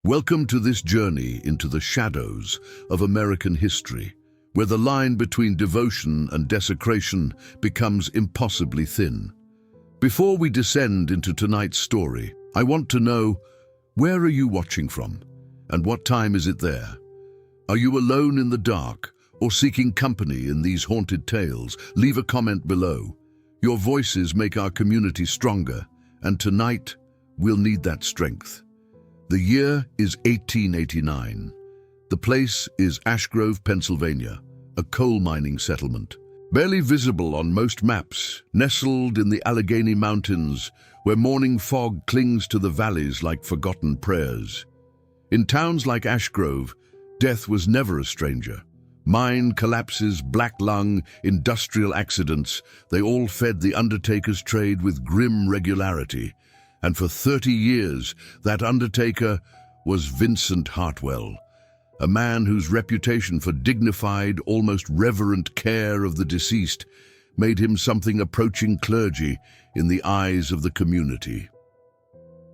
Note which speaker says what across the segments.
Speaker 1: Welcome to this journey into the shadows of American history, where the line between devotion and desecration becomes impossibly thin. Before we descend into tonight's story, I want to know, where are you watching from, and what time is it there? Are you alone in the dark, or seeking company in these haunted tales? Leave a comment below. Your voices make our community stronger, and tonight we'll need that strength. The year is 1889. The place is Ashgrove, Pennsylvania, a coal mining settlement. Barely visible on most maps, nestled in the Allegheny Mountains, where morning fog clings to the valleys like forgotten prayers. In towns like Ashgrove, death was never a stranger. Mine collapses, black lung, industrial accidents, they all fed the Undertaker's trade with grim regularity. And for 30 years, that Undertaker was Vincent Hartwell, a man whose reputation for dignified, almost reverent care of the deceased made him something approaching clergy in the eyes of the community.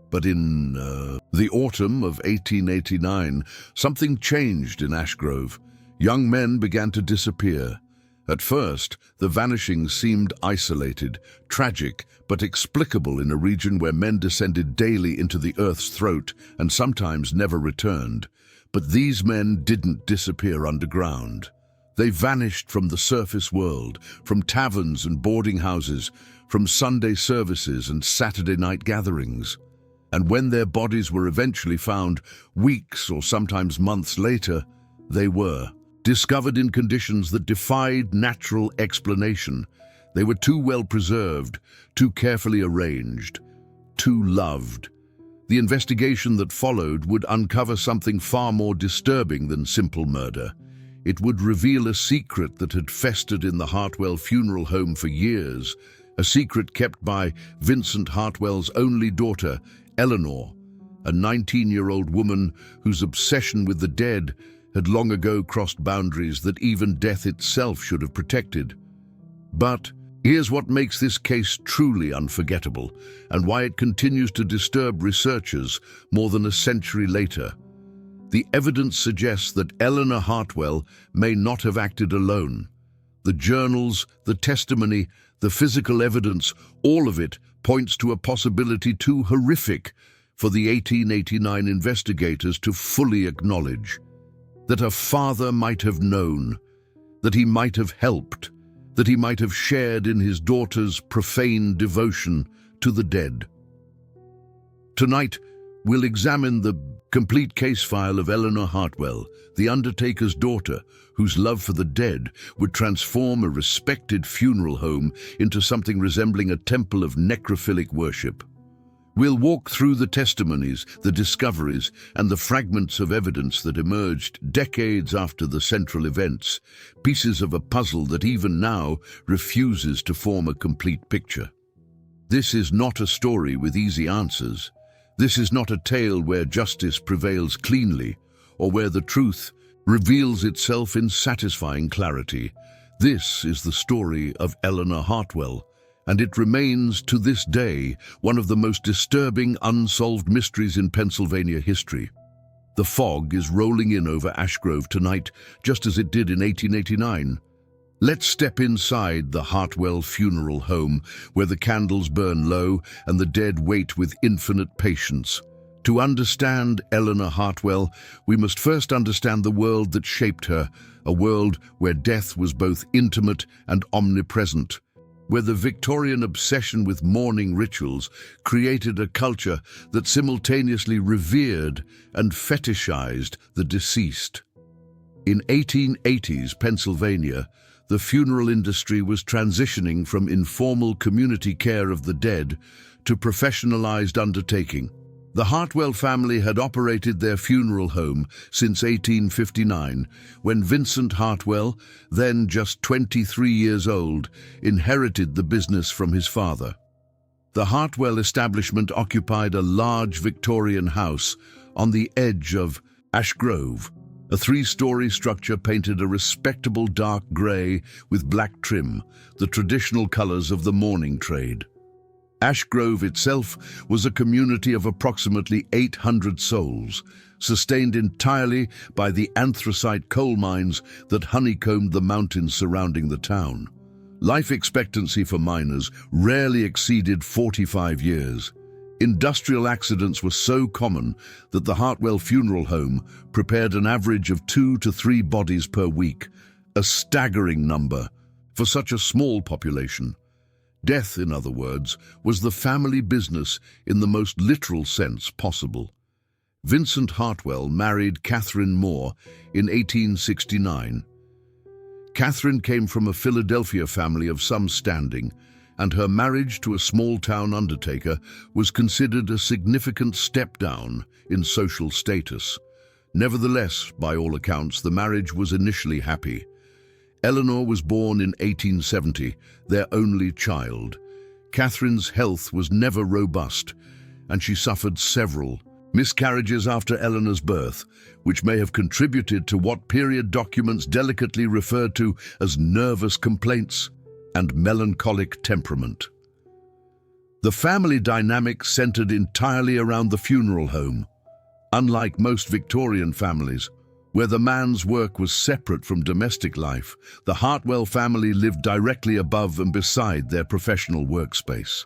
Speaker 1: But in the autumn of 1889, something changed in Ashgrove. Young men began to disappear. At first, the vanishings seemed isolated, tragic, but explicable in a region where men descended daily into the earth's throat and sometimes never returned. But these men didn't disappear underground. They vanished from the surface world, from taverns and boarding houses, from Sunday services and Saturday night gatherings. And when their bodies were eventually found, weeks or sometimes months later, they were discovered in conditions that defied natural explanation. They were too well preserved, too carefully arranged, too loved. The investigation that followed would uncover something far more disturbing than simple murder. It would reveal a secret that had festered in the Hartwell funeral home for years, a secret kept by Vincent Hartwell's only daughter, Eleanor, a 19-year-old woman whose obsession with the dead had long ago crossed boundaries that even death itself should have protected. But here's what makes this case truly unforgettable, and why it continues to disturb researchers more than a century later. The evidence suggests that Eleanor Hartwell may not have acted alone. The journals, the testimony, the physical evidence, all of it points to a possibility too horrific for the 1889 investigators to fully acknowledge. That a father might have known, that he might have helped, that he might have shared in his daughter's profane devotion to the dead. Tonight, we'll examine the complete case file of Eleanor Hartwell, the Undertaker's daughter, whose love for the dead would transform a respected funeral home into something resembling a temple of necrophilic worship. We'll walk through the testimonies, the discoveries, and the fragments of evidence that emerged decades after the central events, pieces of a puzzle that even now refuses to form a complete picture. This is not a story with easy answers. This is not a tale where justice prevails cleanly, or where the truth reveals itself in satisfying clarity. This is the story of Eleanor Hartwell, and it remains, to this day, one of the most disturbing unsolved mysteries in Pennsylvania history. The fog is rolling in over Ashgrove tonight, just as it did in 1889. Let's step inside the Hartwell funeral home, where the candles burn low and the dead wait with infinite patience. To understand Eleanor Hartwell, we must first understand the world that shaped her, a world where death was both intimate and omnipresent, where the Victorian obsession with mourning rituals created a culture that simultaneously revered and fetishized the deceased. In 1880s Pennsylvania, the funeral industry was transitioning from informal community care of the dead to professionalized undertaking. The Hartwell family had operated their funeral home since 1859, when Vincent Hartwell, then just 23 years old, inherited the business from his father. The Hartwell establishment occupied a large Victorian house on the edge of Ashgrove. A three-story structure painted a respectable dark grey with black trim, the traditional colors of the mourning trade. Ashgrove itself was a community of approximately 800 souls, sustained entirely by the anthracite coal mines that honeycombed the mountains surrounding the town. Life expectancy for miners rarely exceeded 45 years. Industrial accidents were so common that the Hartwell Funeral Home prepared an average of 2 to 3 bodies per week, a staggering number for such a small population. Death, in other words, was the family business in the most literal sense possible. Vincent Hartwell married Catherine Moore in 1869. Catherine came from a Philadelphia family of some standing, and her marriage to a small-town undertaker was considered a significant step down in social status. Nevertheless, by all accounts, the marriage was initially happy. Eleanor was born in 1870, their only child. Catherine's health was never robust, and she suffered several miscarriages after Eleanor's birth, which may have contributed to what period documents delicately referred to as nervous complaints and melancholic temperament. The family dynamic centered entirely around the funeral home. Unlike most Victorian families, where the man's work was separate from domestic life, the Hartwell family lived directly above and beside their professional workspace.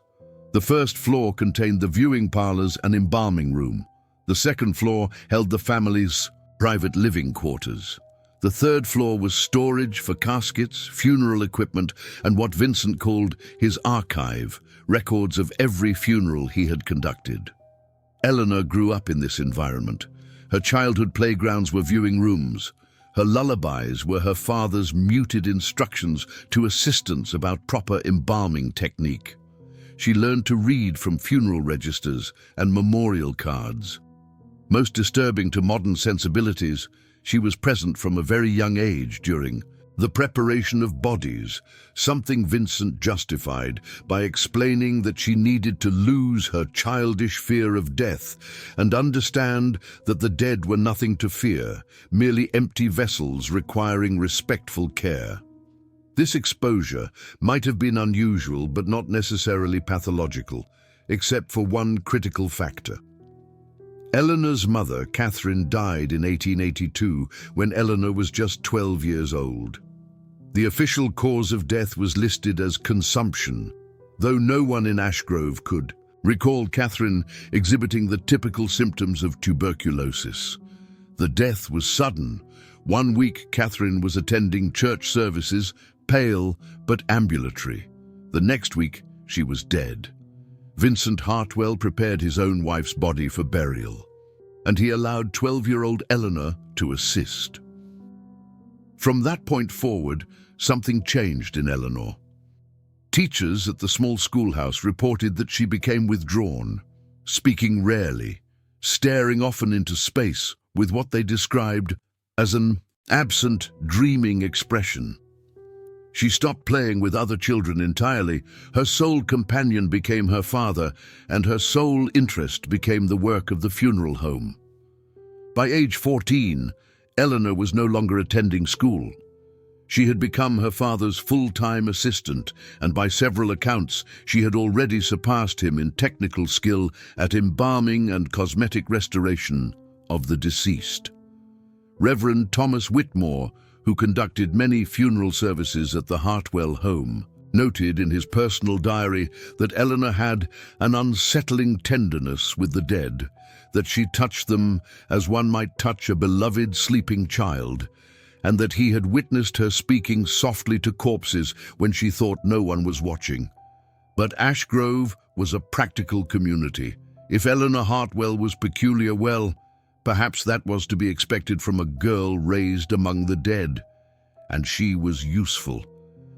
Speaker 1: The first floor contained the viewing parlors and embalming room. The second floor held the family's private living quarters. The third floor was storage for caskets, funeral equipment, and what Vincent called his archive, records of every funeral he had conducted. Eleanor grew up in this environment. Her childhood playgrounds were viewing rooms. Her lullabies were her father's muted instructions to assistants about proper embalming technique. She learned to read from funeral registers and memorial cards. Most disturbing to modern sensibilities, she was present from a very young age during the preparation of bodies, something Vincent justified by explaining that she needed to lose her childish fear of death and understand that the dead were nothing to fear, merely empty vessels requiring respectful care. This exposure might have been unusual but not necessarily pathological, except for one critical factor. Eleanor's mother, Catherine, died in 1882 when Eleanor was just 12 years old. The official cause of death was listed as consumption, though no one in Ashgrove could recall Catherine exhibiting the typical symptoms of tuberculosis. The death was sudden. One week, Catherine was attending church services, pale but ambulatory. The next week, she was dead. Vincent Hartwell prepared his own wife's body for burial, and he allowed 12-year-old Eleanor to assist. From that point forward, something changed in Eleanor. Teachers at the small schoolhouse reported that she became withdrawn, speaking rarely, staring often into space with what they described as an absent, dreaming expression. She stopped playing with other children entirely. Her sole companion became her father, and her sole interest became the work of the funeral home. By age 14, Eleanor was no longer attending school. She had become her father's full-time assistant, and by several accounts, she had already surpassed him in technical skill at embalming and cosmetic restoration of the deceased. Reverend Thomas Whitmore, who conducted many funeral services at the Hartwell home, noted in his personal diary that Eleanor had an unsettling tenderness with the dead, that she touched them as one might touch a beloved sleeping child, and that he had witnessed her speaking softly to corpses when she thought no one was watching. But Ashgrove was a practical community. If Eleanor Hartwell was peculiar, well, perhaps that was to be expected from a girl raised among the dead. And she was useful.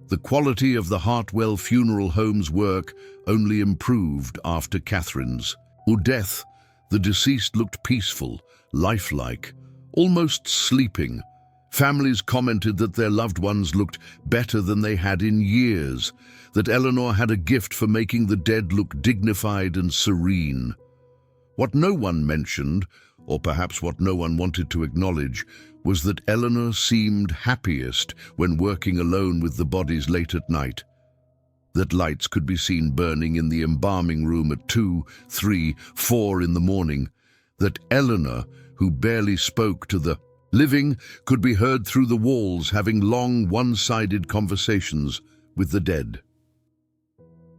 Speaker 1: The quality of the Hartwell Funeral Home's work only improved after Catherine's death. The deceased looked peaceful, lifelike, almost sleeping. Families commented that their loved ones looked better than they had in years, that Eleanor had a gift for making the dead look dignified and serene. What no one mentioned, or perhaps what no one wanted to acknowledge, was that Eleanor seemed happiest when working alone with the bodies late at night. that lights could be seen burning in the embalming room at 2, 3, 4 in the morning, that Eleanor, who barely spoke to the living, could be heard through the walls having long, one-sided conversations with the dead.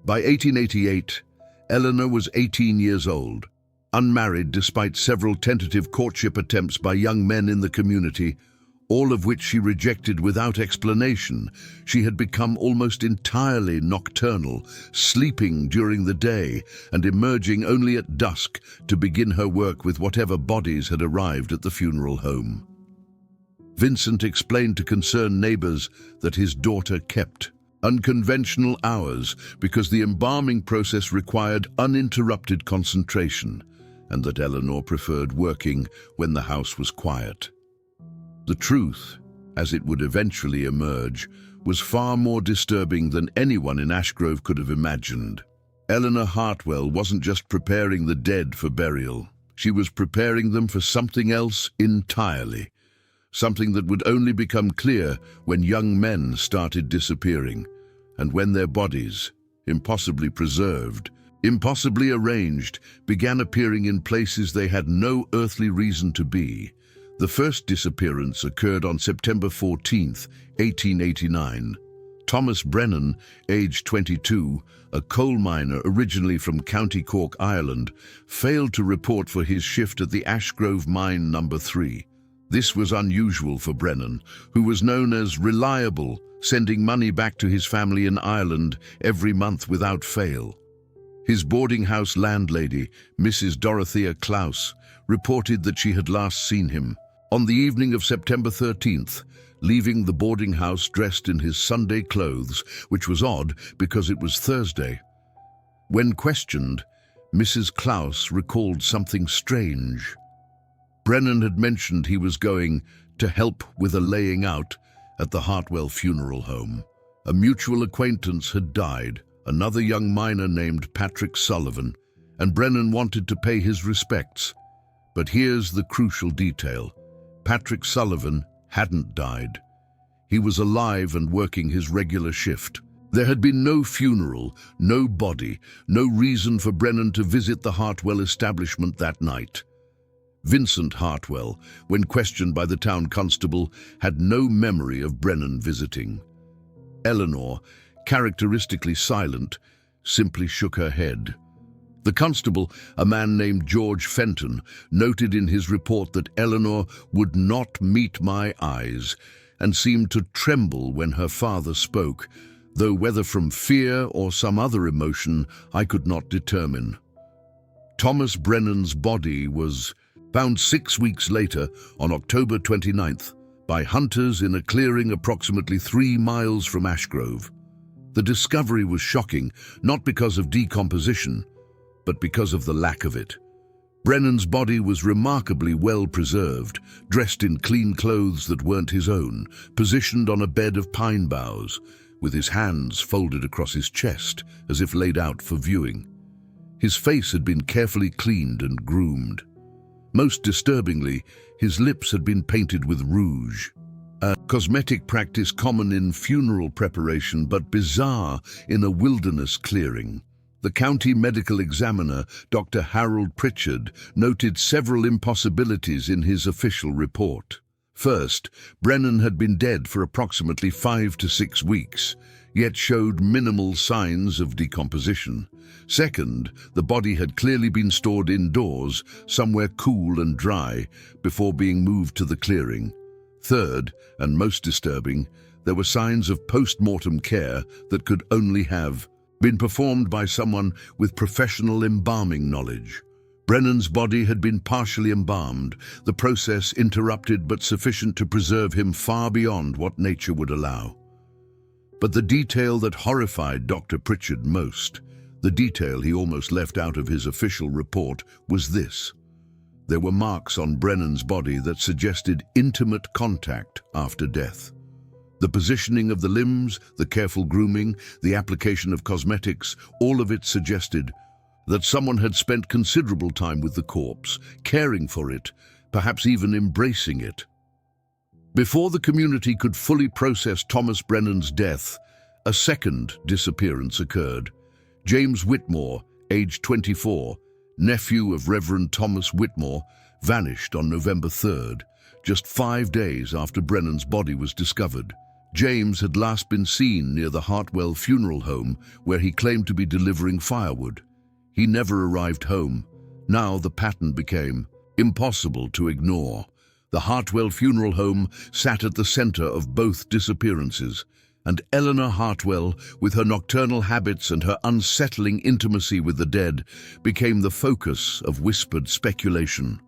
Speaker 1: By 1888, Eleanor was 18 years old, unmarried despite several tentative courtship attempts by young men in the community, all of which she rejected without explanation. She had become almost entirely nocturnal, sleeping during the day and emerging only at dusk to begin her work with whatever bodies had arrived at the funeral home. Vincent explained to concerned neighbors that his daughter kept unconventional hours because the embalming process required uninterrupted concentration, and that Eleanor preferred working when the house was quiet. The truth, as it would eventually emerge, was far more disturbing than anyone in Ashgrove could have imagined. Eleanor Hartwell wasn't just preparing the dead for burial. She was preparing them for something else entirely. Something that would only become clear when young men started disappearing, and when their bodies, impossibly preserved, impossibly arranged, began appearing in places they had no earthly reason to be. The first disappearance occurred on September 14, 1889. Thomas Brennan, aged 22, a coal miner originally from County Cork, Ireland, failed to report for his shift at the Ashgrove mine number 3. This was unusual for Brennan, who was known as reliable, sending money back to his family in Ireland every month without fail. His boarding house landlady, Mrs. Dorothea Klaus, reported that she had last seen him on the evening of September 13th, leaving the boarding house dressed in his Sunday clothes, which was odd because it was Thursday. When questioned, Mrs. Klaus recalled something strange. Brennan had mentioned he was going to help with a laying out at the Hartwell funeral home. A mutual acquaintance had died, another young miner named Patrick Sullivan, and Brennan wanted to pay his respects. But here's the crucial detail. Patrick Sullivan hadn't died. He was alive and working his regular shift. There had been no funeral, no body, no reason for Brennan to visit the Hartwell establishment that night. Vincent Hartwell, when questioned by the town constable, had no memory of Brennan visiting. Eleanor, characteristically silent, simply shook her head. The constable, a man named George Fenton, noted in his report that Eleanor would not meet my eyes and seemed to tremble when her father spoke, though whether from fear or some other emotion I could not determine. Thomas Brennan's body was found 6 weeks later on October 29th by hunters in a clearing approximately 3 miles from Ashgrove. The discovery was shocking, not because of decomposition, but because of the lack of it. Brennan's body was remarkably well preserved, dressed in clean clothes that weren't his own, positioned on a bed of pine boughs, with his hands folded across his chest as if laid out for viewing. His face had been carefully cleaned and groomed. Most disturbingly, his lips had been painted with rouge, a cosmetic practice common in funeral preparation but bizarre in a wilderness clearing. The county medical examiner, Dr. Harold Pritchard, noted several impossibilities in his official report. First, Brennan had been dead for approximately 5 to 6 weeks, yet showed minimal signs of decomposition. Second, the body had clearly been stored indoors, somewhere cool and dry, before being moved to the clearing. Third, and most disturbing, there were signs of post-mortem care that could only have been performed by someone with professional embalming knowledge. Brennan's body had been partially embalmed, the process interrupted but sufficient to preserve him far beyond what nature would allow. But the detail that horrified Dr. Pritchard most, the detail he almost left out of his official report, was this. There were marks on Brennan's body that suggested intimate contact after death. The positioning of the limbs, the careful grooming, the application of cosmetics, all of it suggested that someone had spent considerable time with the corpse, caring for it, perhaps even embracing it. Before the community could fully process Thomas Brennan's death, A second disappearance occurred. James Whitmore, aged 24, nephew of Reverend Thomas Whitmore, vanished on November 3rd, just 5 days after Brennan's body was discovered. James had last been seen near the Hartwell funeral home, where he claimed to be delivering firewood. He never arrived home. Now the pattern became impossible to ignore. The Hartwell funeral home sat at the center of both disappearances, and Eleanor Hartwell, with her nocturnal habits and her unsettling intimacy with the dead, became the focus of whispered speculation.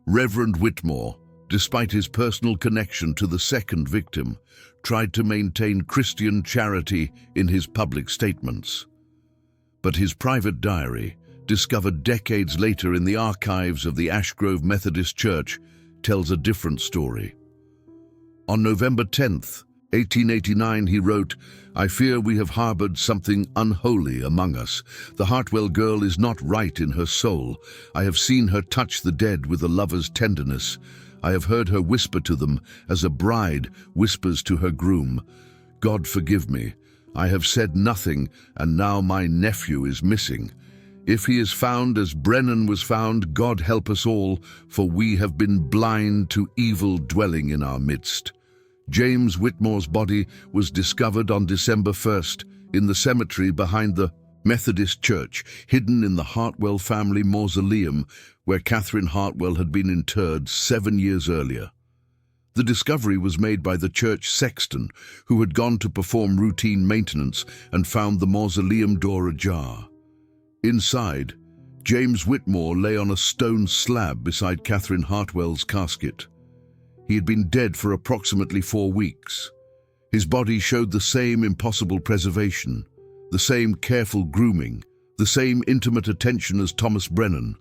Speaker 1: Reverend Whitmore, despite his personal connection to the second victim, tried to maintain Christian charity in his public statements. But his private diary, discovered decades later in the archives of the Ashgrove Methodist Church, tells a different story. On November 10th, 1889, he wrote, "I fear we have harbored something unholy among us. The Hartwell girl is not right in her soul. I have seen her touch the dead with a lover's tenderness. I have heard her whisper to them as a bride whispers to her groom. God forgive me. I have said nothing, and now my nephew is missing. If he is found as Brennan was found, God help us all, for we have been blind to evil dwelling in our midst." James Whitmore's body was discovered on December 1st in the cemetery behind the Methodist Church, hidden in the Hartwell family mausoleum where Catherine Hartwell had been interred 7 years earlier. The discovery was made by the church sexton, who had gone to perform routine maintenance and found the mausoleum door ajar. Inside, James Whitmore lay on a stone slab beside Catherine Hartwell's casket. He had been dead for approximately 4 weeks. His body showed the same impossible preservation, the same careful grooming, the same intimate attention as Thomas Brennan.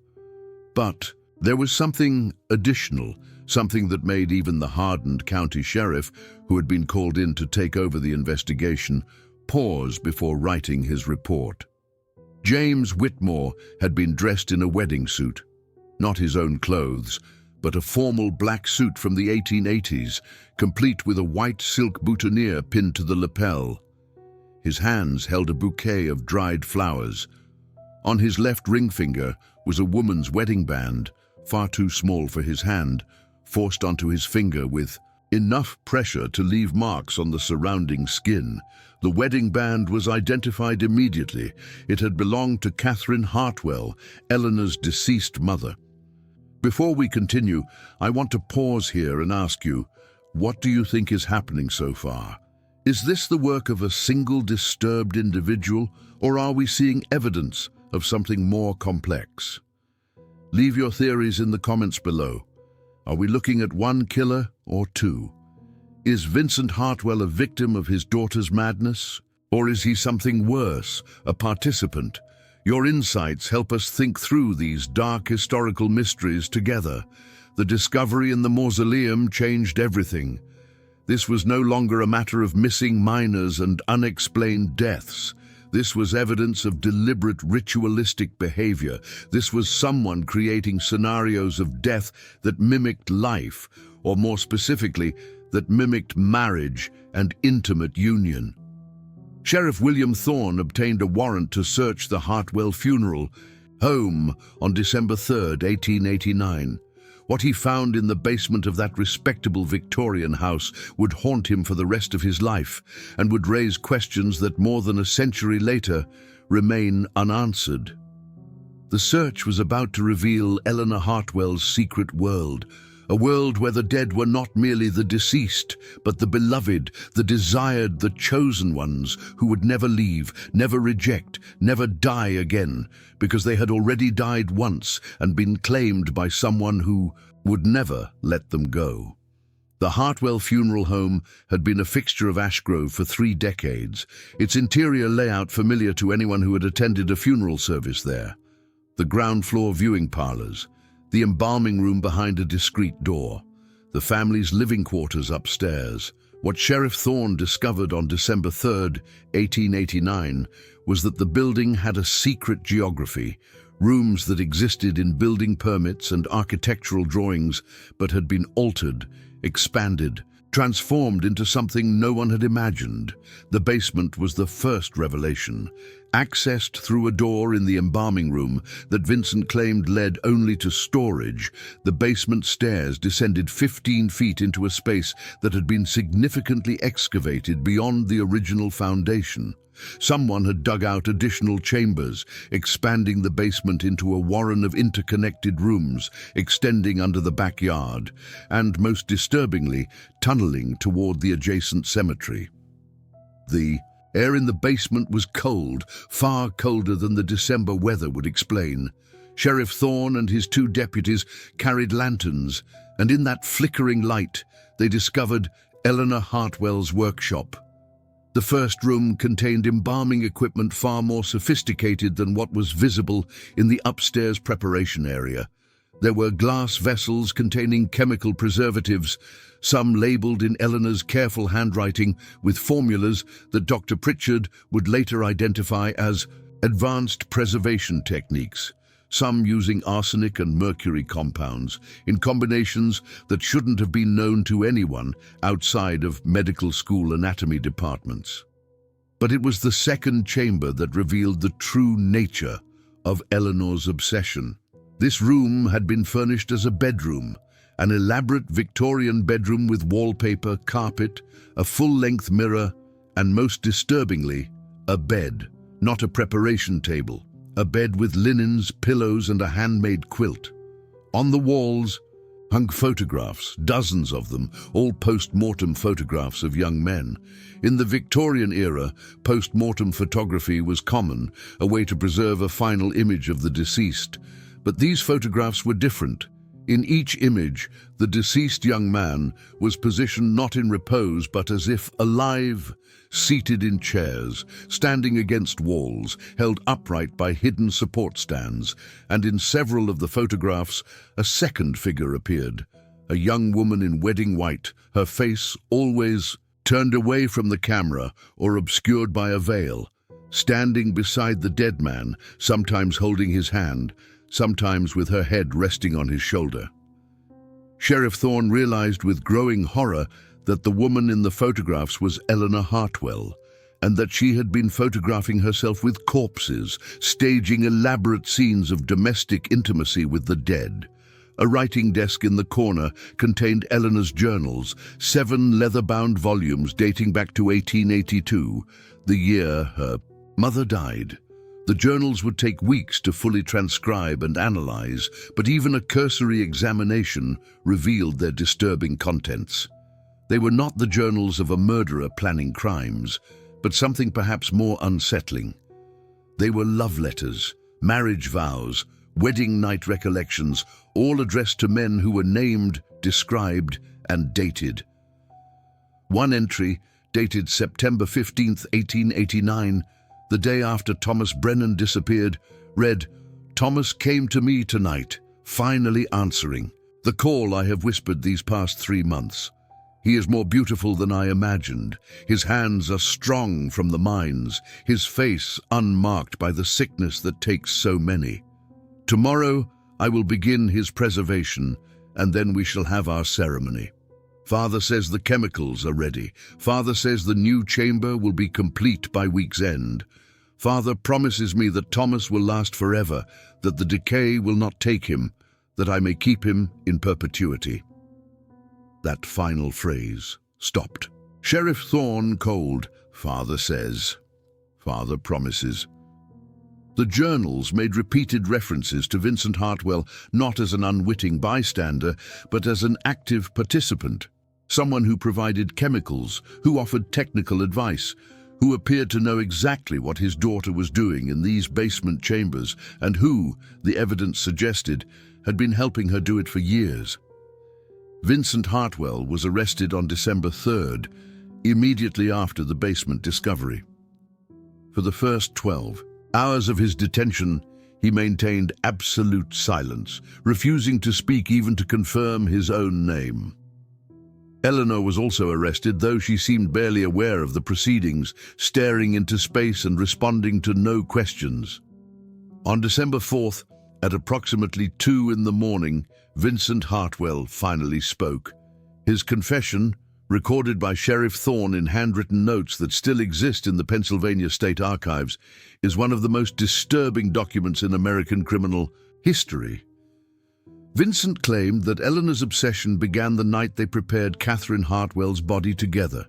Speaker 1: But there was something additional, something that made even the hardened county sheriff, who had been called in to take over the investigation, pause before writing his report. James Whitmore had been dressed in a wedding suit, not his own clothes, but a formal black suit from the 1880s, complete with a white silk boutonniere pinned to the lapel. His hands held a bouquet of dried flowers. On his left ring finger was a woman's wedding band, far too small for his hand, forced onto his finger with enough pressure to leave marks on the surrounding skin. The wedding band was identified immediately. It had belonged to Catherine Hartwell, Eleanor's deceased mother. Before we continue, I want to pause here and ask you, what do you think is happening so far? Is this the work of a single disturbed individual, or are we seeing evidence of something more complex? Leave your theories in the comments below. Are we looking at one killer or two? Is Vincent Hartwell a victim of his daughter's madness? Or is he something worse, a participant? Your insights help us think through these dark historical mysteries together. The discovery in the mausoleum changed everything. This was no longer a matter of missing minors and unexplained deaths. This was evidence of deliberate ritualistic behavior. This was someone creating scenarios of death that mimicked life, or more specifically, that mimicked marriage and intimate union. Sheriff William Thorne obtained a warrant to search the Hartwell funeral home on December 3rd, 1889. What he found in the basement of that respectable Victorian house would haunt him for the rest of his life and would raise questions that more than a century later remain unanswered. The search was about to reveal Eleanor Hartwell's secret world, a world where the dead were not merely the deceased, but the beloved, the desired, the chosen ones who would never leave, never reject, never die again, because they had already died once and been claimed by someone who would never let them go. The Hartwell funeral home had been a fixture of Ashgrove for 3 decades, its interior layout familiar to anyone who had attended a funeral service there. The ground floor viewing parlors, the embalming room behind a discreet door, the family's living quarters upstairs. What Sheriff Thorne discovered on December 3rd, 1889, was that the building had a secret geography, rooms that existed in building permits and architectural drawings but had been altered, expanded, transformed into something no one had imagined. The basement was the first revelation, accessed through a door in the embalming room that Vincent claimed led only to storage. The basement stairs descended 15 feet into a space that had been significantly excavated beyond the original foundation. Someone had dug out additional chambers, expanding the basement into a warren of interconnected rooms extending under the backyard, and, most disturbingly, tunneling toward the adjacent cemetery. The air in the basement was cold, far colder than the December weather would explain. Sheriff Thorne and his 2 deputies carried lanterns, and in that flickering light, they discovered Eleanor Hartwell's workshop. The first room contained embalming equipment far more sophisticated than what was visible in the upstairs preparation area. There were glass vessels containing chemical preservatives, some labeled in Eleanor's careful handwriting with formulas that Dr. Pritchard would later identify as advanced preservation techniques, some using arsenic and mercury compounds in combinations that shouldn't have been known to anyone outside of medical school anatomy departments. But it was the second chamber that revealed the true nature of Eleanor's obsession. This room had been furnished as a bedroom, an elaborate Victorian bedroom with wallpaper, carpet, a full-length mirror, and most disturbingly, a bed, not a preparation table. A bed with linens, pillows, and a handmade quilt. On the walls hung photographs, dozens of them, all post-mortem photographs of young men. In the Victorian era, post-mortem photography was common, a way to preserve a final image of the deceased. But these photographs were different. In each image, the deceased young man was positioned not in repose, but as if alive, seated in chairs, standing against walls, held upright by hidden support stands, and in several of the photographs, a second figure appeared, a young woman in wedding white, her face always turned away from the camera or obscured by a veil, standing beside the dead man, sometimes holding his hand, sometimes with her head resting on his shoulder. Sheriff Thorne realized with growing horror that the woman in the photographs was Eleanor Hartwell, and that she had been photographing herself with corpses, staging elaborate scenes of domestic intimacy with the dead. A writing desk in the corner contained Eleanor's journals, 7 leather-bound volumes dating back to 1882, the year her mother died. The journals would take weeks to fully transcribe and analyze, but even a cursory examination revealed their disturbing contents. They were not the journals of a murderer planning crimes, but something perhaps more unsettling. They were love letters, marriage vows, wedding night recollections, all addressed to men who were named, described, and dated. One entry, dated September 15, 1889, the day after Thomas Brennan disappeared, read, "Thomas came to me tonight, finally answering. The call I have whispered these past 3 months. He is more beautiful than I imagined. His hands are strong from the mines, his face unmarked by the sickness that takes so many. Tomorrow I will begin his preservation, and then we shall have our ceremony. Father says the chemicals are ready. Father says the new chamber will be complete by week's end. Father promises me that Thomas will last forever, that the decay will not take him, that I may keep him in perpetuity." That final phrase stopped. Sheriff Thorne called, "Father says, Father promises." The journals made repeated references to Vincent Hartwell not as an unwitting bystander, but as an active participant, someone who provided chemicals, who offered technical advice, who appeared to know exactly what his daughter was doing in these basement chambers, and who, the evidence suggested, had been helping her do it for years. Vincent Hartwell was arrested on December 3rd, immediately after the basement discovery. For the first 12 hours of his detention, he maintained absolute silence, refusing to speak even to confirm his own name. Eleanor was also arrested, though she seemed barely aware of the proceedings, staring into space and responding to no questions. On December 4th, at approximately 2 in the morning, Vincent Hartwell finally spoke. His confession, recorded by Sheriff Thorne in handwritten notes that still exist in the Pennsylvania State Archives, is one of the most disturbing documents in American criminal history. Vincent claimed that Eleanor's obsession began the night they prepared Catherine Hartwell's body together.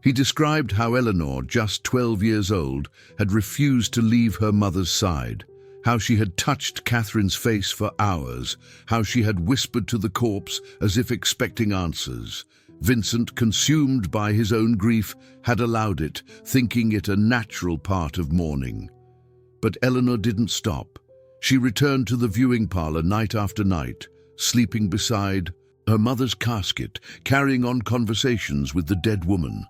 Speaker 1: He described how Eleanor, just 12 years old, had refused to leave her mother's side, how she had touched Catherine's face for hours, how she had whispered to the corpse as if expecting answers. Vincent, consumed by his own grief, had allowed it, thinking it a natural part of mourning. But Eleanor didn't stop. She returned to the viewing parlor night after night, sleeping beside her mother's casket, carrying on conversations with the dead woman.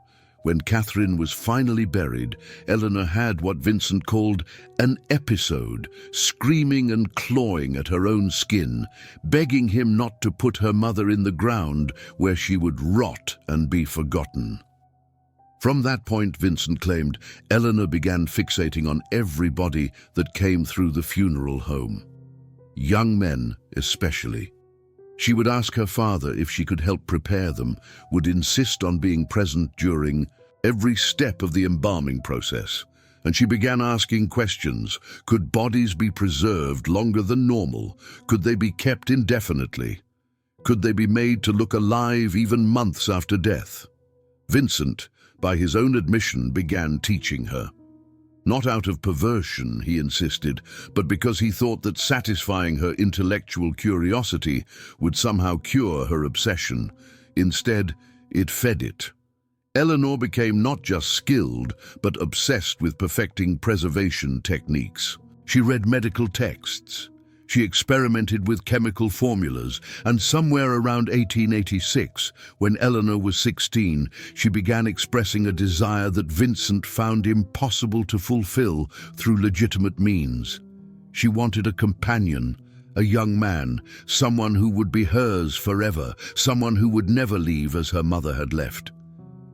Speaker 1: When Catherine was finally buried, Eleanor had what Vincent called an episode, screaming and clawing at her own skin, begging him not to put her mother in the ground where she would rot and be forgotten. From that point, Vincent claimed, Eleanor began fixating on every body that came through the funeral home. Young men, especially. She would ask her father if she could help prepare them, would insist on being present during every step of the embalming process. And she began asking questions. Could bodies be preserved longer than normal? Could they be kept indefinitely? Could they be made to look alive even months after death? Vincent, by his own admission, began teaching her. Not out of perversion, he insisted, but because he thought that satisfying her intellectual curiosity would somehow cure her obsession. Instead, it fed it. Eleanor became not just skilled, but obsessed with perfecting preservation techniques. She read medical texts. She experimented with chemical formulas, and somewhere around 1886, when Eleanor was 16, she began expressing a desire that Vincent found impossible to fulfill through legitimate means. She wanted a companion, a young man, someone who would be hers forever, someone who would never leave as her mother had left.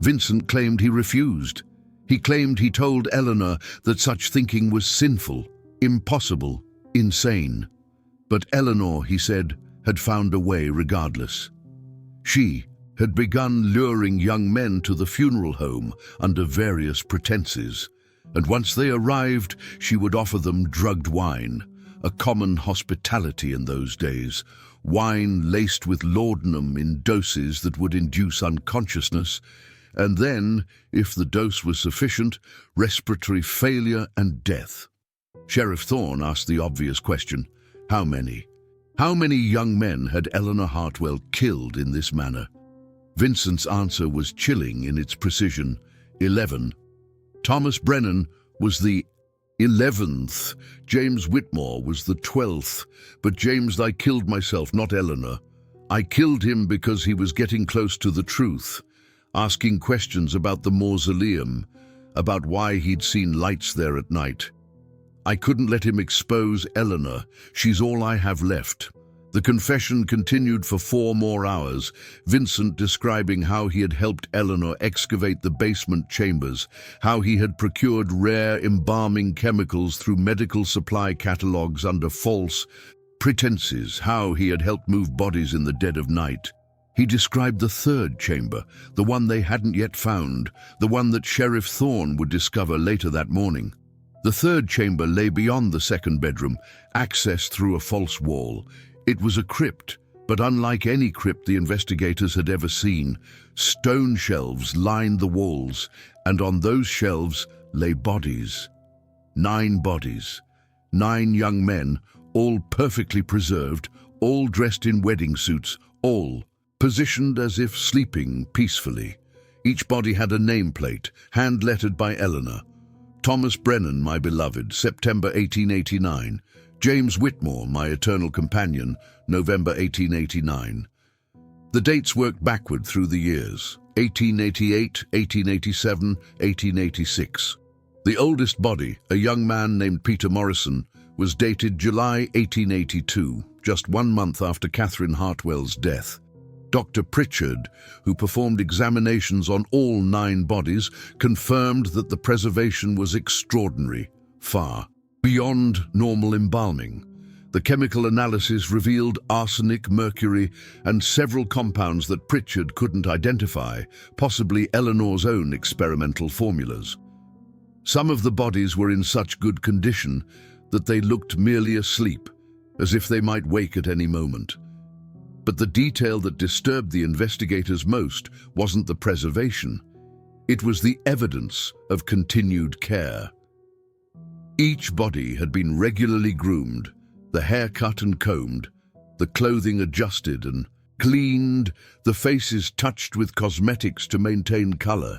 Speaker 1: Vincent claimed he refused. He claimed he told Eleanor that such thinking was sinful, impossible, insane. But Eleanor, he said, had found a way regardless. She had begun luring young men to the funeral home under various pretenses, and once they arrived, she would offer them drugged wine, a common hospitality in those days, wine laced with laudanum in doses that would induce unconsciousness, and then, if the dose was sufficient, respiratory failure and death. Sheriff Thorne asked the obvious question, how many? How many young men had Eleanor Hartwell killed in this manner? Vincent's answer was chilling in its precision, 11. Thomas Brennan was the 11th. James Whitmore was the 12th. But James, I killed myself, not Eleanor. I killed him because he was getting close to the truth, asking questions about the mausoleum, about why he'd seen lights there at night. I couldn't let him expose Eleanor. She's all I have left. The confession continued for 4 more hours, Vincent describing how he had helped Eleanor excavate the basement chambers, how he had procured rare embalming chemicals through medical supply catalogs under false pretenses, how he had helped move bodies in the dead of night. He described the 3rd chamber, the one they hadn't yet found, the one that Sheriff Thorne would discover later that morning. The 3rd chamber lay beyond the 2nd bedroom, accessed through a false wall. It was a crypt, but unlike any crypt the investigators had ever seen, stone shelves lined the walls, and on those shelves lay bodies. 9 bodies. 9 young men, all perfectly preserved, all dressed in wedding suits, all positioned as if sleeping peacefully. Each body had a nameplate, hand-lettered by Eleanor. Thomas Brennan, my beloved, September 1889. James Whitmore, my eternal companion, November 1889. The dates worked backward through the years, 1888, 1887, 1886. The oldest body, a young man named Peter Morrison, was dated July 1882, just 1 month after Catherine Hartwell's death. Dr. Pritchard, who performed examinations on all 9 bodies, confirmed that the preservation was extraordinary, far beyond normal embalming. The chemical analysis revealed arsenic, mercury, and several compounds that Pritchard couldn't identify, possibly Eleanor's own experimental formulas. Some of the bodies were in such good condition that they looked merely asleep, as if they might wake at any moment. But the detail that disturbed the investigators most wasn't the preservation. It was the evidence of continued care. Each body had been regularly groomed, the hair cut and combed, the clothing adjusted and cleaned, the faces touched with cosmetics to maintain color.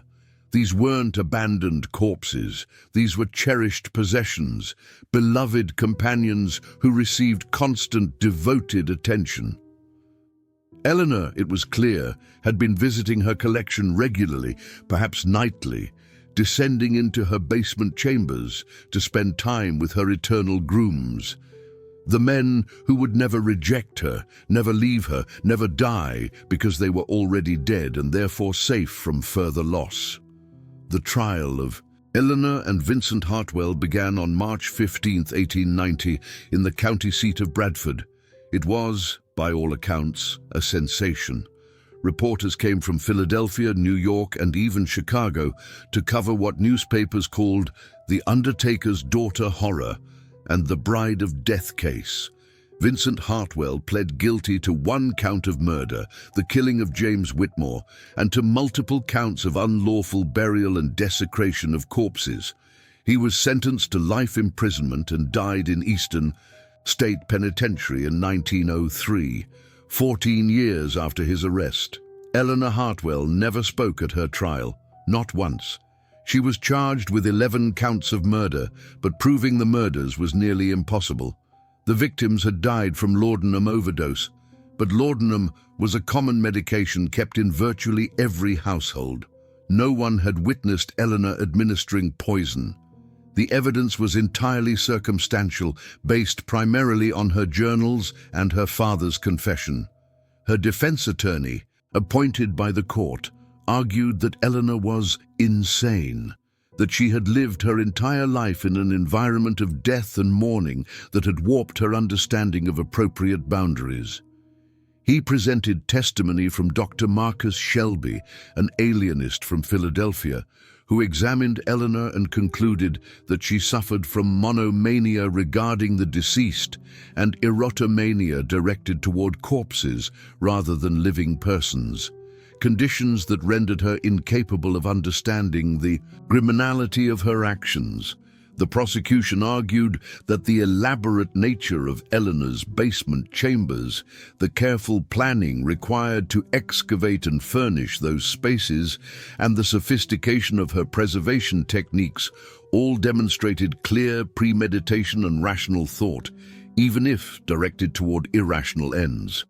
Speaker 1: These weren't abandoned corpses. These were cherished possessions, beloved companions who received constant, devoted attention. Eleanor, it was clear, had been visiting her collection regularly, perhaps nightly, descending into her basement chambers to spend time with her eternal grooms. The men who would never reject her, never leave her, never die because they were already dead and therefore safe from further loss. The trial of Eleanor and Vincent Hartwell began on March 15, 1890, in the county seat of Bradford. It was, by all accounts, a sensation. Reporters came from Philadelphia, New York, and even Chicago to cover what newspapers called the Undertaker's daughter horror and the Bride of Death case. Vincent Hartwell pled guilty to one count of murder, the killing of James Whitmore, and to multiple counts of unlawful burial and desecration of corpses. He was sentenced to life imprisonment and died in Easton State Penitentiary in 1903, 14 years after his arrest. Eleanor Hartwell never spoke at her trial, not once. She was charged with 11 counts of murder, but proving the murders was nearly impossible. The victims had died from laudanum overdose, but laudanum was a common medication kept in virtually every household. No one had witnessed Eleanor administering poison. The evidence was entirely circumstantial, based primarily on her journals and her father's confession. Her defense attorney, appointed by the court, argued that Eleanor was insane, that she had lived her entire life in an environment of death and mourning that had warped her understanding of appropriate boundaries. He presented testimony from Dr. Marcus Shelby, an alienist from Philadelphia, who examined Eleanor and concluded that she suffered from monomania regarding the deceased and erotomania directed toward corpses rather than living persons, conditions that rendered her incapable of understanding the criminality of her actions. The prosecution argued that the elaborate nature of Eleanor's basement chambers, the careful planning required to excavate and furnish those spaces, and the sophistication of her preservation techniques all demonstrated clear premeditation and rational thought, even if directed toward irrational ends.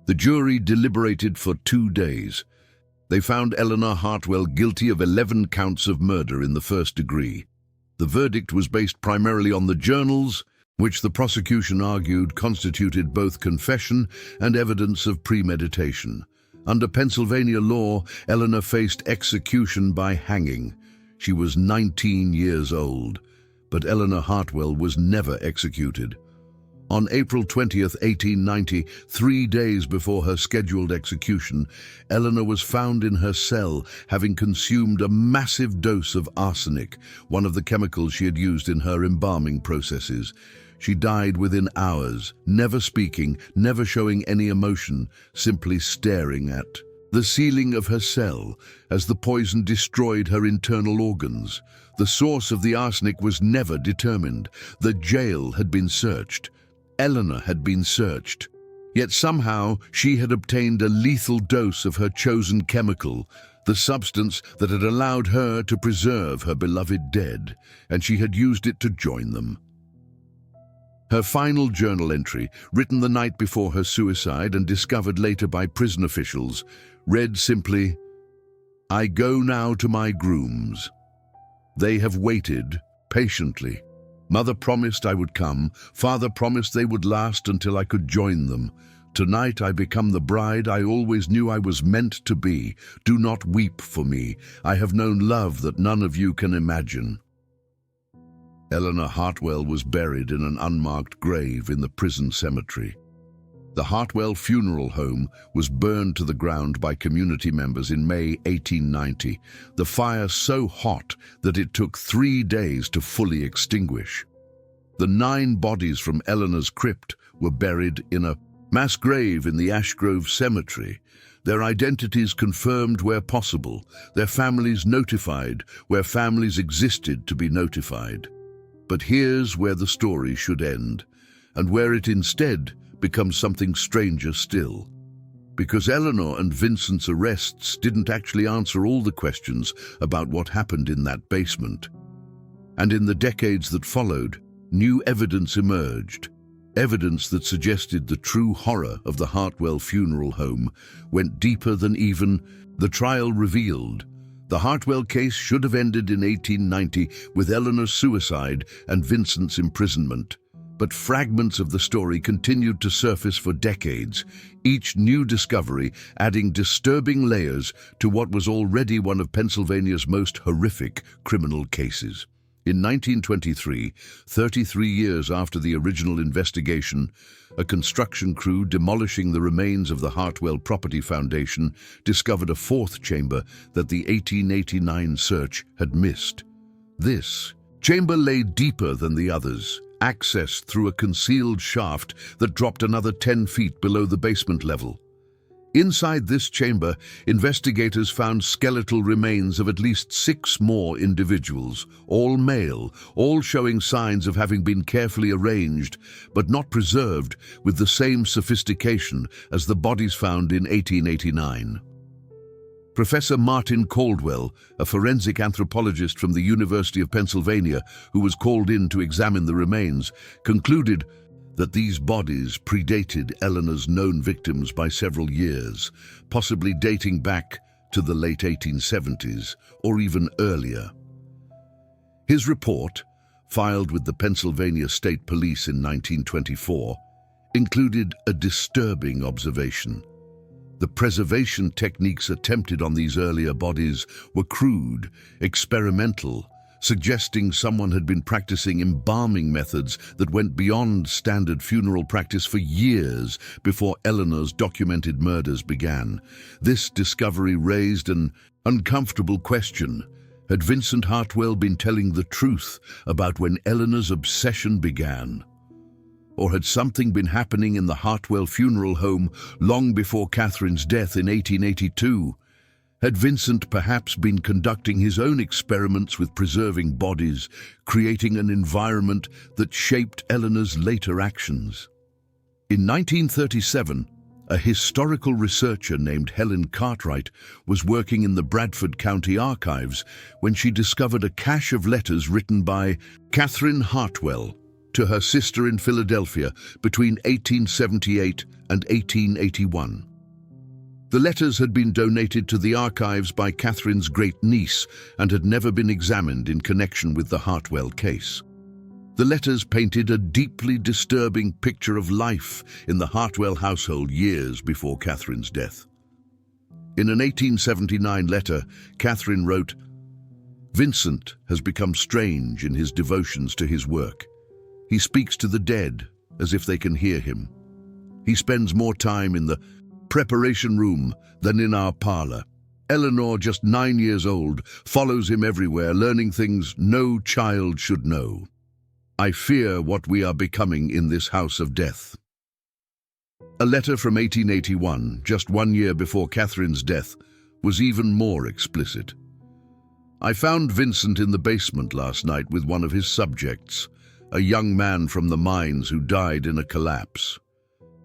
Speaker 1: The jury deliberated for 2 days. They found Eleanor Hartwell guilty of 11 counts of murder in the first degree. The verdict was based primarily on the journals, which the prosecution argued constituted both confession and evidence of premeditation. Under Pennsylvania law, Eleanor faced execution by hanging. She was 19 years old, but Eleanor Hartwell was never executed. On April 20, 1890, 3 days before her scheduled execution, Eleanor was found in her cell, having consumed a massive dose of arsenic, one of the chemicals she had used in her embalming processes. She died within hours, never speaking, never showing any emotion, simply staring at the ceiling of her cell as the poison destroyed her internal organs. The source of the arsenic was never determined. The jail had been searched. Eleanor had been searched. Yet somehow she had obtained a lethal dose of her chosen chemical, the substance that had allowed her to preserve her beloved dead, and she had used it to join them. Her final journal entry, written the night before her suicide and discovered later by prison officials, read simply, "I go now to my grooms. They have waited patiently. Mother promised I would come. Father promised they would last until I could join them. Tonight I become the bride I always knew I was meant to be. Do not weep for me. I have known love that none of you can imagine." Eleanor Hartwell was buried in an unmarked grave in the prison cemetery. The Hartwell funeral home was burned to the ground by community members in May 1890, the fire so hot that it took 3 days to fully extinguish. The 9 bodies from Eleanor's crypt were buried in a mass grave in the Ashgrove cemetery, their identities confirmed where possible, their families notified where families existed to be notified. But here's where the story should end, and where it instead becomes something stranger still. Because Eleanor and Vincent's arrests didn't actually answer all the questions about what happened in that basement. And in the decades that followed, new evidence emerged. Evidence that suggested the true horror of the Hartwell funeral home went deeper than even the trial revealed. The Hartwell case should have ended in 1890 with Eleanor's suicide and Vincent's imprisonment. But fragments of the story continued to surface for decades, each new discovery adding disturbing layers to what was already one of Pennsylvania's most horrific criminal cases. In 1923, 33 years after the original investigation, a construction crew demolishing the remains of the Hartwell Property Foundation discovered a 4th chamber that the 1889 search had missed. This chamber lay deeper than the others, accessed through a concealed shaft that dropped another 10 feet below the basement level. Inside this chamber, investigators found skeletal remains of at least 6 more individuals, all male, all showing signs of having been carefully arranged, but not preserved with the same sophistication as the bodies found in 1889. Professor Martin Caldwell, a forensic anthropologist from the University of Pennsylvania who was called in to examine the remains, concluded that these bodies predated Eleanor's known victims by several years, possibly dating back to the late 1870s or even earlier. His report, filed with the Pennsylvania State Police in 1924, included a disturbing observation. The preservation techniques attempted on these earlier bodies were crude, experimental, suggesting someone had been practicing embalming methods that went beyond standard funeral practice for years before Eleanor's documented murders began. This discovery raised an uncomfortable question. Had Vincent Hartwell been telling the truth about when Eleanor's obsession began? Or had something been happening in the Hartwell funeral home long before Catherine's death in 1882? Had Vincent perhaps been conducting his own experiments with preserving bodies, creating an environment that shaped Eleanor's later actions? In 1937, a historical researcher named Helen Cartwright was working in the Bradford County Archives when she discovered a cache of letters written by Catherine Hartwell to her sister in Philadelphia between 1878 and 1881. The letters had been donated to the archives by Catherine's great-niece and had never been examined in connection with the Hartwell case. The letters painted a deeply disturbing picture of life in the Hartwell household years before Catherine's death. In an 1879 letter, Catherine wrote, "Vincent has become strange in his devotions to his work. He speaks to the dead as if they can hear him. He spends more time in the preparation room than in our parlor. Eleanor, just 9 years old, follows him everywhere, learning things no child should know. I fear what we are becoming in this house of death." A letter from 1881, just 1 year before Catherine's death, was even more explicit. "I found Vincent in the basement last night with one of his subjects, a young man from the mines who died in a collapse.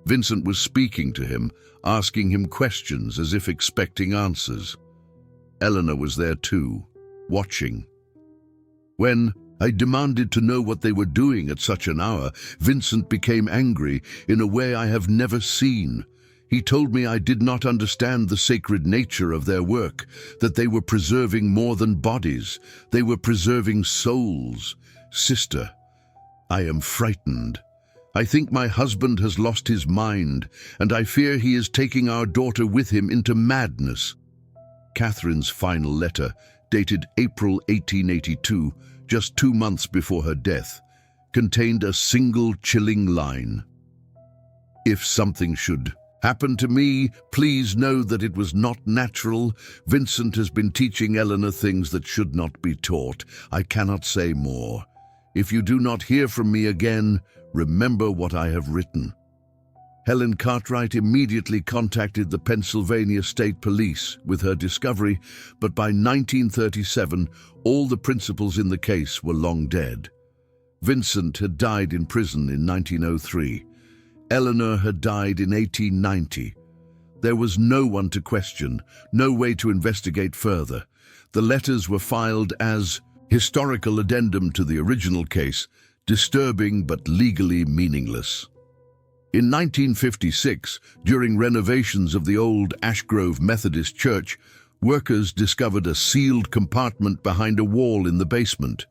Speaker 1: Vincent was speaking to him, asking him questions as if expecting answers. Eleanor was there too, watching. When I demanded to know what they were doing at such an hour, Vincent became angry in a way I have never seen. He told me I did not understand the sacred nature of their work, that they were preserving more than bodies. They were preserving souls. Sister, I am frightened. I think my husband has lost his mind, and I fear he is taking our daughter with him into madness." Catherine's final letter, dated April 1882, just 2 months before her death, contained a single chilling line. "If something should happen to me, please know that it was not natural. Vincent has been teaching Eleanor things that should not be taught. I cannot say more. If you do not hear from me again, remember what I have written." Helen Cartwright immediately contacted the Pennsylvania State Police with her discovery, but by 1937, all the principals in the case were long dead. Vincent had died in prison in 1903. Eleanor had died in 1890. There was no one to question, no way to investigate further. The letters were filed as historical addendum to the original case, disturbing but legally meaningless. In 1956, during renovations of the old Ashgrove Methodist Church, workers discovered a sealed compartment behind a wall in the basement.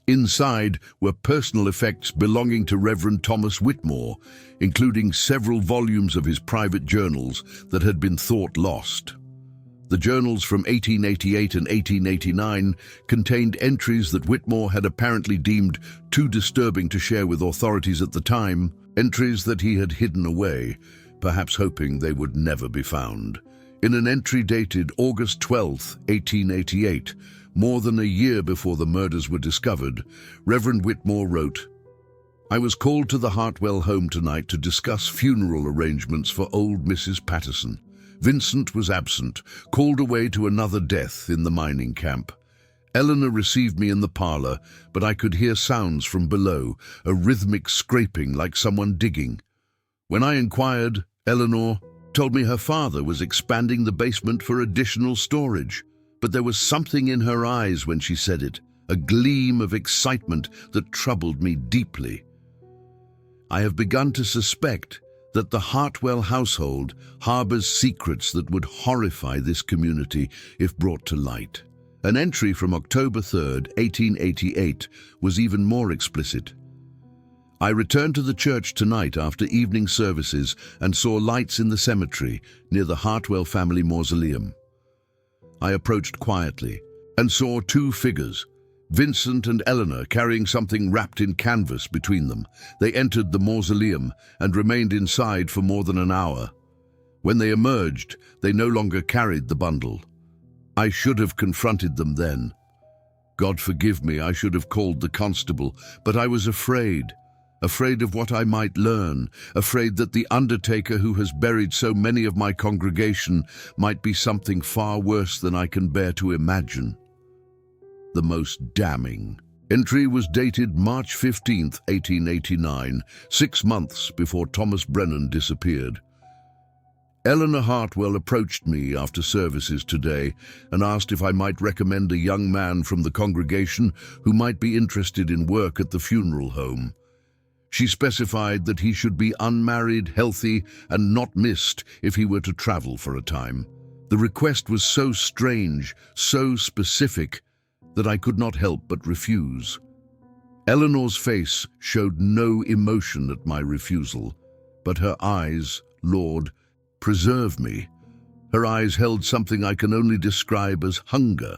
Speaker 1: Inside were personal effects belonging to Reverend Thomas Whitmore, including several volumes of his private journals that had been thought lost. The journals from 1888 and 1889 contained entries that Whitmore had apparently deemed too disturbing to share with authorities at the time, entries that he had hidden away, perhaps hoping they would never be found. In an entry dated August 12, 1888, more than a year before the murders were discovered, Reverend Whitmore wrote, "I was called to the Hartwell home tonight to discuss funeral arrangements for old Mrs. Patterson. Vincent was absent, called away to another death in the mining camp. Eleanor received me in the parlor, but I could hear sounds from below, a rhythmic scraping like someone digging. When I inquired, Eleanor told me her father was expanding the basement for additional storage, but there was something in her eyes when she said it, a gleam of excitement that troubled me deeply. I have begun to suspect that the Hartwell household harbors secrets that would horrify this community if brought to light." An entry from October 3, 1888 was even more explicit. "I returned to the church tonight after evening services and saw lights in the cemetery near the Hartwell family mausoleum. I approached quietly and saw 2 figures, Vincent and Eleanor, carrying something wrapped in canvas between them. They entered the mausoleum and remained inside for more than an hour. When they emerged, they no longer carried the bundle. I should have confronted them then. God forgive me, I should have called the constable, but I was afraid of what I might learn, afraid that the Undertaker who has buried so many of my congregation might be something far worse than I can bear to imagine." The most damning entry was dated March 15, 1889, 6 months before Thomas Brennan disappeared. "Eleanor Hartwell approached me after services today and asked if I might recommend a young man from the congregation who might be interested in work at the funeral home. She specified that he should be unmarried, healthy, and not missed if he were to travel for a time. The request was so strange, so specific, that I could not help but refuse. Eleanor's face showed no emotion at my refusal, but her eyes, Lord, preserve me. Her eyes held something I can only describe as hunger.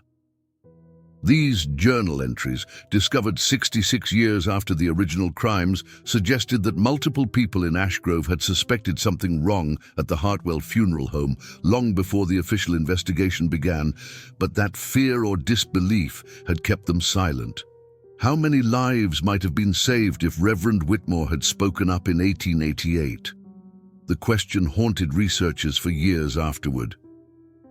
Speaker 1: These journal entries, discovered 66 years after the original crimes, suggested that multiple people in Ashgrove had suspected something wrong at the Hartwell funeral home long before the official investigation began, but that fear or disbelief had kept them silent. How many lives might have been saved if Reverend Whitmore had spoken up in 1888? The question haunted researchers for years afterward.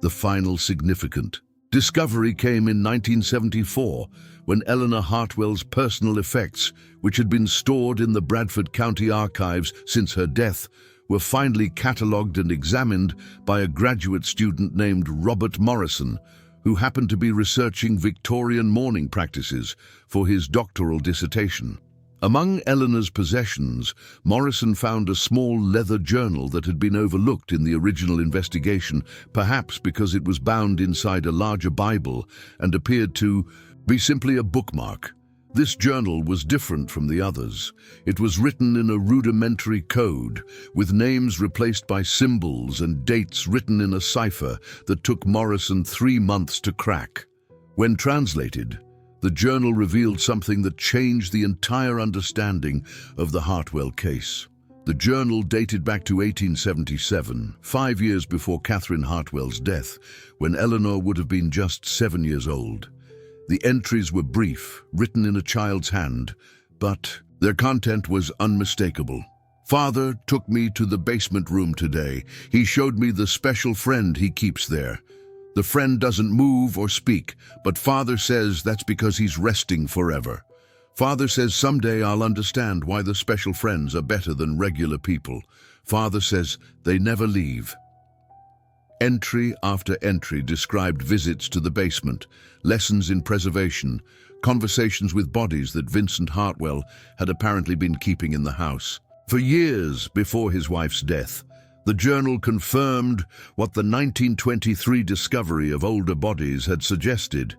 Speaker 1: The final significant discovery came in 1974, when Eleanor Hartwell's personal effects, which had been stored in the Bradford County archives since her death, were finally catalogued and examined by a graduate student named Robert Morrison, who happened to be researching Victorian mourning practices for his doctoral dissertation. Among Eleanor's possessions, Morrison found a small leather journal that had been overlooked in the original investigation, perhaps because it was bound inside a larger Bible and appeared to be simply a bookmark. This journal was different from the others. It was written in a rudimentary code, with names replaced by symbols and dates written in a cipher that took Morrison 3 months to crack. When translated, the journal revealed something that changed the entire understanding of the Hartwell case. The journal dated back to 1877, 5 years before Catherine Hartwell's death, when Eleanor would have been just 7 years old. The entries were brief, written in a child's hand, but their content was unmistakable. "Father took me to the basement room today. He showed me the special friend he keeps there. The friend doesn't move or speak, but Father says that's because he's resting forever. Father says someday I'll understand why the special friends are better than regular people. Father says they never leave." Entry after entry described visits to the basement, lessons in preservation, conversations with bodies that Vincent Hartwell had apparently been keeping in the house. For years before his wife's death, the journal confirmed what the 1923 discovery of older bodies had suggested.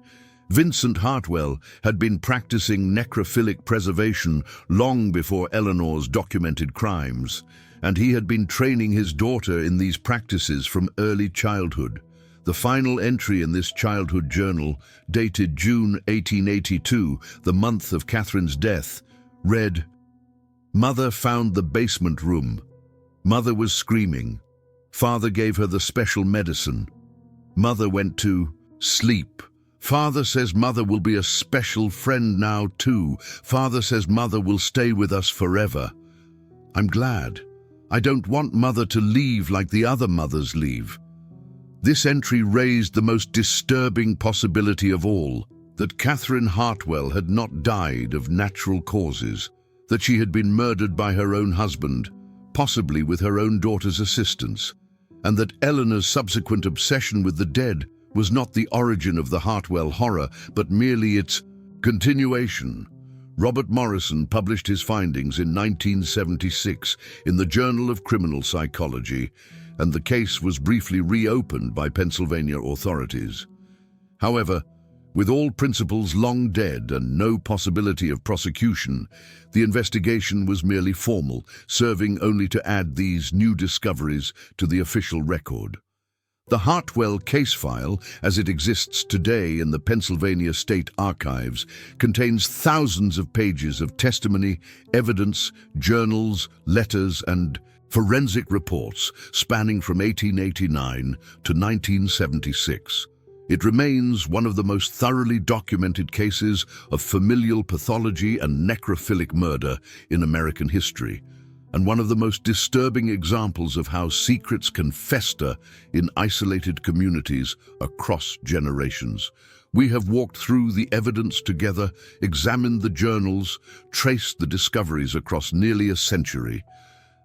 Speaker 1: Vincent Hartwell had been practicing necrophilic preservation long before Eleanor's documented crimes, and he had been training his daughter in these practices from early childhood. The final entry in this childhood journal, dated June 1882, the month of Catherine's death, read, "Mother found the basement room. Mother was screaming. Father gave her the special medicine. Mother went to sleep. Father says Mother will be a special friend now too. Father says Mother will stay with us forever. I'm glad. I don't want Mother to leave like the other mothers leave." This entry raised the most disturbing possibility of all, that Catherine Hartwell had not died of natural causes, that she had been murdered by her own husband, possibly with her own daughter's assistance, and that Eleanor's subsequent obsession with the dead was not the origin of the Hartwell horror, but merely its continuation. Robert Morrison published his findings in 1976 in the Journal of Criminal Psychology, and the case was briefly reopened by Pennsylvania authorities. However, with all principals long dead and no possibility of prosecution, the investigation was merely formal, serving only to add these new discoveries to the official record. The Hartwell case file, as it exists today in the Pennsylvania State Archives, contains thousands of pages of testimony, evidence, journals, letters, and forensic reports spanning from 1889 to 1976. It remains one of the most thoroughly documented cases of familial pathology and necrophilic murder in American history, and one of the most disturbing examples of how secrets can fester in isolated communities across generations. We have walked through the evidence together, examined the journals, traced the discoveries across nearly a century,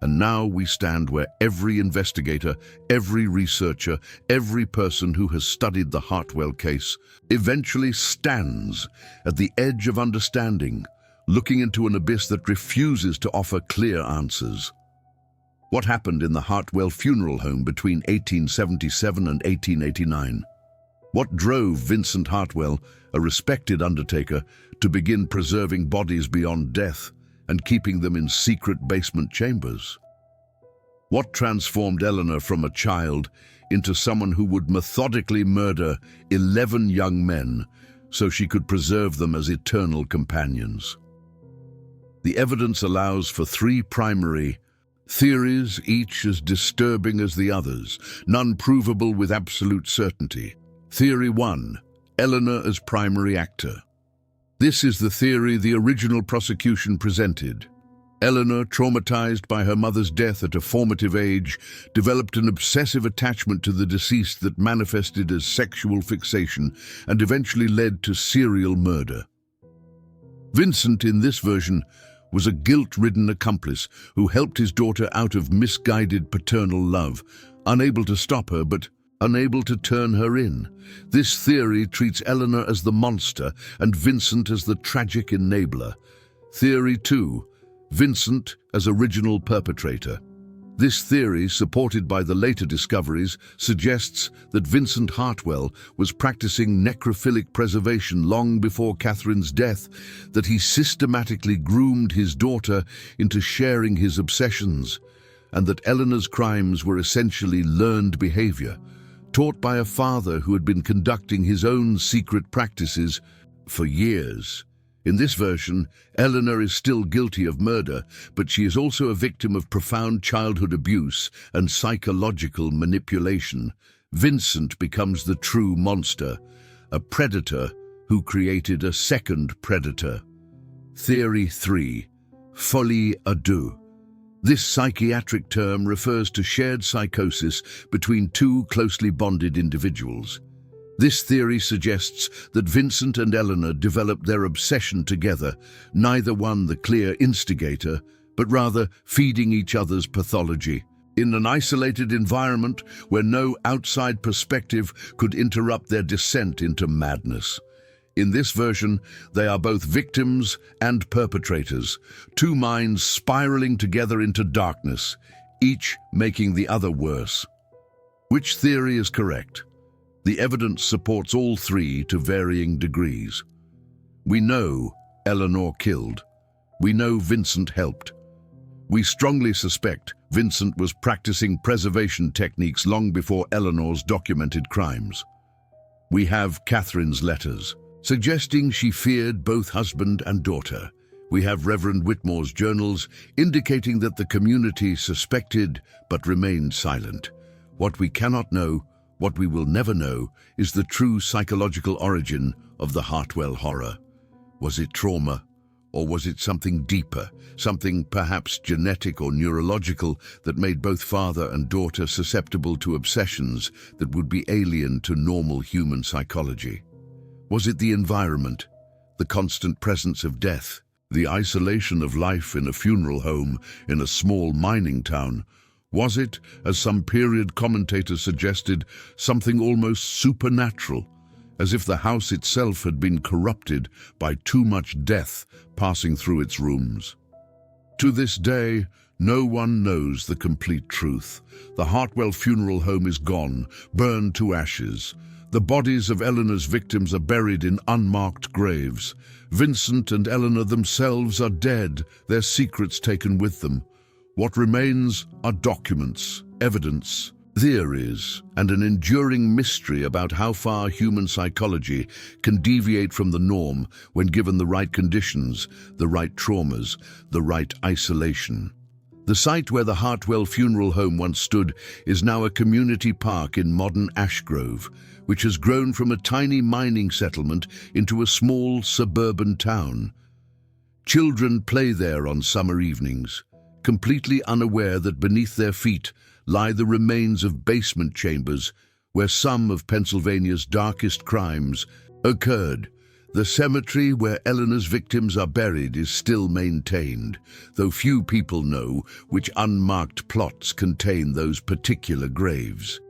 Speaker 1: and now we stand where every investigator, every researcher, every person who has studied the Hartwell case eventually stands at the edge of understanding, looking into an abyss that refuses to offer clear answers. What happened in the Hartwell funeral home between 1877 and 1889? What drove Vincent Hartwell, a respected undertaker, to begin preserving bodies beyond death and keeping them in secret basement chambers? What transformed Eleanor from a child into someone who would methodically murder 11 young men so she could preserve them as eternal companions? The evidence allows for 3 primary theories, each as disturbing as the others, none provable with absolute certainty. Theory 1. Eleanor as primary actor. This is the theory the original prosecution presented. Eleanor, traumatized by her mother's death at a formative age, developed an obsessive attachment to the deceased that manifested as sexual fixation and eventually led to serial murder. Vincent, in this version, was a guilt-ridden accomplice who helped his daughter out of misguided paternal love, unable to stop her but unable to turn her in. This theory treats Eleanor as the monster and Vincent as the tragic enabler. Theory 2. Vincent as original perpetrator. This theory, supported by the later discoveries, suggests that Vincent Hartwell was practicing necrophilic preservation long before Catherine's death, that he systematically groomed his daughter into sharing his obsessions, and that Eleanor's crimes were essentially learned behavior, taught by a father who had been conducting his own secret practices for years. In this version, Eleanor is still guilty of murder, but she is also a victim of profound childhood abuse and psychological manipulation. Vincent becomes the true monster, a predator who created a second predator. Theory 3. Folie à deux. This psychiatric term refers to shared psychosis between two closely bonded individuals. This theory suggests that Vincent and Eleanor developed their obsession together, neither one the clear instigator, but rather feeding each other's pathology. In an isolated environment where no outside perspective could interrupt their descent into madness. In this version, they are both victims and perpetrators, two minds spiraling together into darkness, each making the other worse. Which theory is correct? The evidence supports all three to varying degrees. We know Eleanor killed. We know Vincent helped. We strongly suspect Vincent was practicing preservation techniques long before Eleanor's documented crimes. We have Catherine's letters, suggesting she feared both husband and daughter. We have Reverend Whitmore's journals, indicating that the community suspected but remained silent. What we cannot know, what we will never know, is the true psychological origin of the Hartwell horror. Was it trauma, or was it something deeper, something perhaps genetic or neurological that made both father and daughter susceptible to obsessions that would be alien to normal human psychology? Was it the environment, the constant presence of death, the isolation of life in a funeral home in a small mining town? Was it, as some period commentators suggested, something almost supernatural, as if the house itself had been corrupted by too much death passing through its rooms? To this day, no one knows the complete truth. The Hartwell funeral home is gone, burned to ashes. The bodies of Eleanor's victims are buried in unmarked graves. Vincent and Eleanor themselves are dead, their secrets taken with them. What remains are documents, evidence, theories, and an enduring mystery about how far human psychology can deviate from the norm when given the right conditions, the right traumas, the right isolation. The site where the Hartwell funeral home once stood is now a community park in modern Ashgrove, which has grown from a tiny mining settlement into a small suburban town. Children play there on summer evenings, completely unaware that beneath their feet lie the remains of basement chambers where some of Pennsylvania's darkest crimes occurred. The cemetery where Eleanor's victims are buried is still maintained, though few people know which unmarked plots contain those particular graves.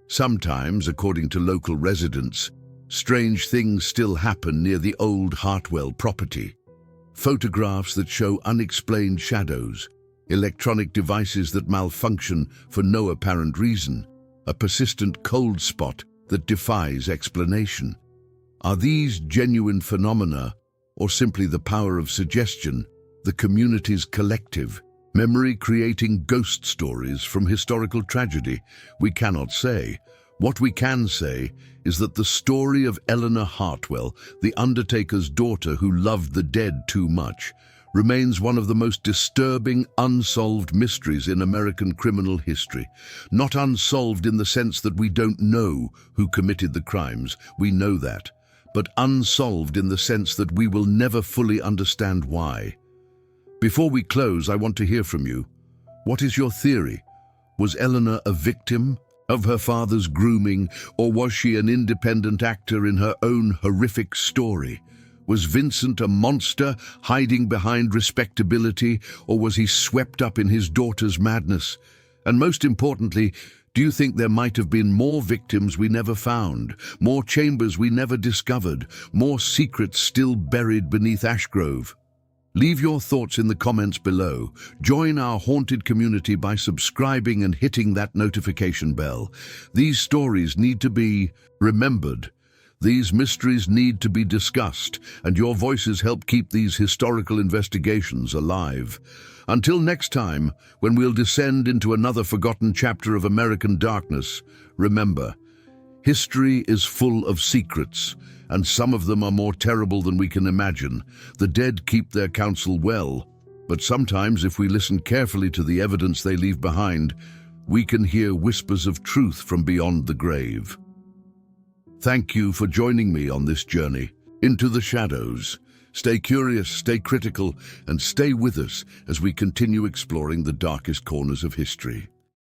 Speaker 1: Sometimes, according to local residents, strange things still happen near the old Hartwell property. Photographs that show unexplained shadows, electronic devices that malfunction for no apparent reason, a persistent cold spot that defies explanation. Are these genuine phenomena, or simply the power of suggestion, the community's collective memory creating ghost stories from historical tragedy? We cannot say. What we can say is that the story of Eleanor Hartwell, the Undertaker's daughter who loved the dead too much, remains one of the most disturbing, unsolved mysteries in American criminal history. Not unsolved in the sense that we don't know who committed the crimes, we know that, but unsolved in the sense that we will never fully understand why. Before we close, I want to hear from you. What is your theory? Was Eleanor a victim of her father's grooming, or was she an independent actor in her own horrific story? Was Vincent a monster hiding behind respectability, or was he swept up in his daughter's madness? And most importantly, do you think there might have been more victims we never found, more chambers we never discovered, more secrets still buried beneath Ashgrove? Leave your thoughts in the comments below. Join our haunted community by subscribing and hitting that notification bell. These stories need to be remembered. These mysteries need to be discussed, and your voices help keep these historical investigations alive. Until next time, when we'll descend into another forgotten chapter of American darkness, remember, History is full of secrets, and some of them are more terrible than we can imagine. The dead keep their counsel well, but sometimes if we listen carefully to the evidence they leave behind, we can hear whispers of truth from beyond the grave. Thank you for joining me on this journey into the shadows. Stay curious, stay critical, and stay with us as we continue exploring the darkest corners of history.